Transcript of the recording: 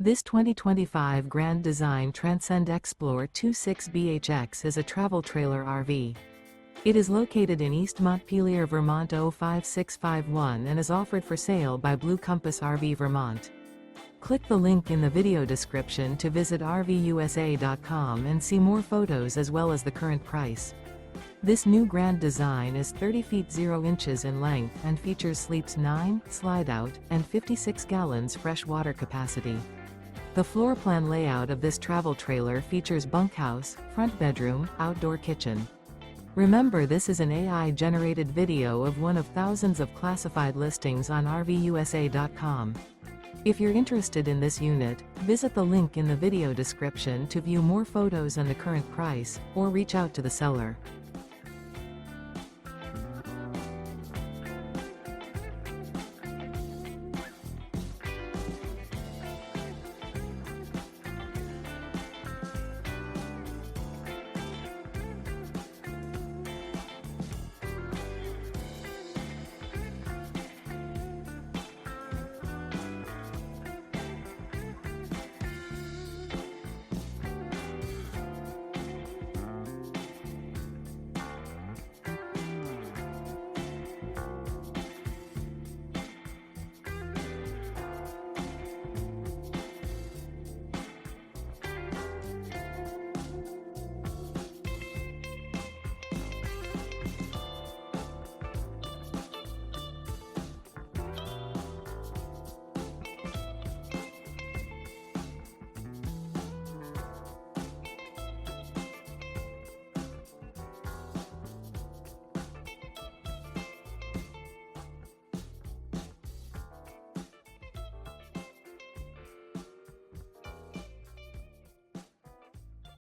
This 2025 Grand Design Transcend Xplor 26BHX is a travel trailer RV. It is located in East Montpelier, Vermont 05651 and is offered for sale by Blue Compass RV Vermont. Click the link in the video description to visit RVUSA.com and see more photos as well as the current price. This new Grand Design is 30 feet 0 inches in length and features sleeps 9, Slideout, and 56 gallons fresh water capacity. The floor plan layout of this travel trailer features bunkhouse, front bedroom, outdoor kitchen. Remember, this is an AI-generated video of one of thousands of classified listings on RVUSA.com. If you're interested in this unit, visit the link in the video description to view more photos and the current price, or reach out to the seller.